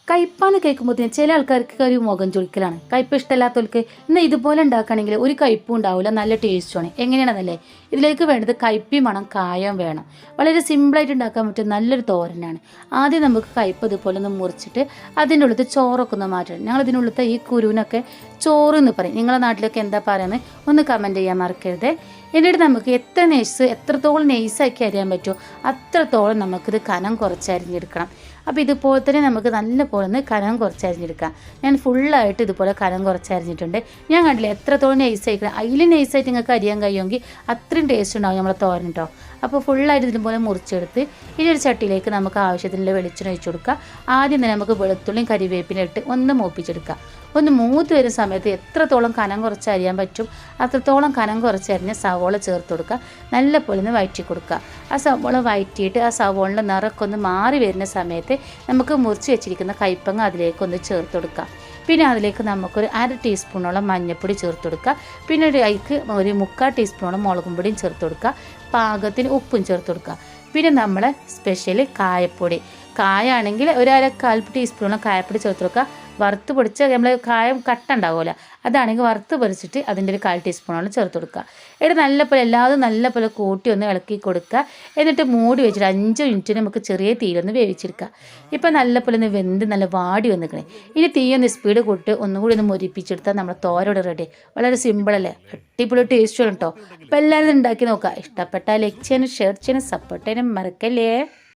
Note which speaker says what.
Speaker 1: കയ്പ്പാന്ന് കേൾക്കുമ്പോഴത്തേന് ചില ആൾക്കാർക്ക് ഒരു മുഖം ചൊളിക്കലാണ്. കയ്പ്പ് ഇഷ്ടമല്ലാത്തവർക്ക് എന്നാൽ ഇതുപോലെ ഉണ്ടാക്കുകയാണെങ്കിൽ ഒരു കയ്പ്പും ഉണ്ടാവില്ല, നല്ല ടേസ്റ്റുമാണ്. എങ്ങനെയാണെന്നല്ലേ, ഇതിലേക്ക് വേണ്ടത് കയ്പ്പി മണം കായം വേണം. വളരെ സിമ്പിളായിട്ട് ഉണ്ടാക്കാൻ പറ്റും നല്ലൊരു തോരനാണ്. ആദ്യം നമുക്ക് കയ്പ്പ് ഇതുപോലെ ഒന്ന് മുറിച്ചിട്ട് അതിൻ്റെ ഉള്ളത്തെ ചോറൊക്കെ ഒന്ന് മാറ്റണം. ഞങ്ങൾ ഇതിനുള്ളത്തെ ഈ കുരുവിനൊക്കെ ചോറ് എന്ന് പറയും. നിങ്ങളുടെ നാട്ടിലൊക്കെ എന്താ പറയുന്നത് ഒന്ന് കമൻറ്റ് ചെയ്യാൻ മറക്കരുത്. എന്നിട്ട് നമുക്ക് എത്രത്തോളം നെയ്സാക്കി അരിയാൻ പറ്റുമോ അത്രത്തോളം നമുക്കിത് കനം കുറച്ച് അരിഞ്ഞെടുക്കണം. അപ്പോൾ ഇതുപോലെ തന്നെ നമുക്ക് നല്ല പോലെ ഒന്ന് കനം കുറച്ച് അരിഞ്ഞെടുക്കാം. ഞാൻ ഫുള്ളായിട്ട് ഇതുപോലെ കനം കുറച്ച് അരിഞ്ഞിട്ടുണ്ട്. ഞാൻ കണ്ടില്ല എത്രത്തോളം നൈസായിക്കണം. അതിൽ നൈസായിട്ട് നിങ്ങൾക്ക് അരിയാൻ കഴിയുമെങ്കിൽ അത്രയും ടേസ്റ്റ് ഉണ്ടാവും നമ്മളെ തോരൻ കേട്ടോ. അപ്പോൾ ഫുള്ളായിട്ട് ഇതുപോലെ മുറിച്ചെടുത്ത് ഈ ഒരു ചട്ടിയിലേക്ക് നമുക്ക് ആവശ്യത്തിനുള്ള വെളിച്ചെണ്ണ ഒഴിച്ച് കൊടുക്കുക. ആദ്യം തന്നെ നമുക്ക് വെളുത്തുള്ളിയും കരിവേപ്പിനും ഇട്ട് ഒന്ന് മൂപ്പിച്ചെടുക്കുക. ഒന്ന് മൂത്ത് വരുന്ന സമയത്ത് എത്രത്തോളം കനം കുറച്ച് അരിയാൻ പറ്റും അത്രത്തോളം കനം കുറച്ച് അരിഞ്ഞ് സവോള ചേർത്ത് കൊടുക്കുക. നല്ല പോലെ ഒന്ന് വഴറ്റി കൊടുക്കുക. ആ സവോള വഴറ്റിയിട്ട് ആ സവോളിൻ്റെ നിറക്കൊന്ന് മാറി വരുന്ന സമയത്ത് നമുക്ക് മുറിച്ച് വെച്ചിരിക്കുന്ന കയ്പ്പങ്ങ അതിലേക്കൊന്ന് ചേർത്ത് കൊടുക്കുക. പിന്നെ അതിലേക്ക് നമുക്കൊരു 1/2 ടീസ്പൂണോളം മഞ്ഞൾപ്പൊടി ചേർത്ത് കൊടുക്കുക. പിന്നെ അതിലേക്ക് ഒരു 3/4 ടീസ്പൂണോളം മുളകും പൊടിയും ചേർത്ത് കൊടുക്കുക. പാകത്തിന് ഉപ്പും ചേർത്ത് കൊടുക്കുക. പിന്നെ നമ്മളെ സ്പെഷ്യൽ കായപ്പൊടി, കായാണെങ്കിൽ ഒരു 1/4 ടീസ്പൂണോളം കായപ്പൊടി ചേർത്ത് കൊടുക്കുക. വറുത്ത് പൊടിച്ച് നമ്മൾ കായം കട്ട ഉണ്ടാവുമല്ലോ, അതാണെങ്കിൽ വറുത്ത് പൊടിച്ചിട്ട് അതിൻ്റെ ഒരു 1/4 ടീസ്പൂണോളം ചേർത്ത് കൊടുക്കുക. എന്നിട്ട് നല്ലപോലെ എല്ലാതും നല്ലപോലെ കൂട്ടി ഒന്ന് ഇളക്കി കൊടുക്കുക. എന്നിട്ട് മൂടി വെച്ചിട്ട് 5 മിനിറ്റ് നമുക്ക് ചെറിയ തീയിലൊന്ന് വേവിച്ചെടുക്കുക. ഇപ്പം നല്ലപോലെ ഒന്ന് വെന്ത് നല്ല വാടി വന്നിക്കണേ. ഇനി തീയൊന്ന് സ്പീഡ് കൂട്ടി ഒന്നുകൂടി ഒന്ന് മുരിപ്പിച്ചെടുത്താൽ നമ്മുടെ തോരോടെ റെഡി. വളരെ സിമ്പിളല്ലേ, അടിപൊളി ടേസ്റ്റ് വേണം കേട്ടോ. അപ്പോൾ എല്ലാവരും ഉണ്ടാക്കി നോക്കുക. ഇഷ്ടപ്പെട്ടാൽ ലൈക്ക് ചെയ്യാനും ഷെയർ ചെയ്യാനും സപ്പോർട്ട് ചെയ്യാനും മറക്കല്ലേ.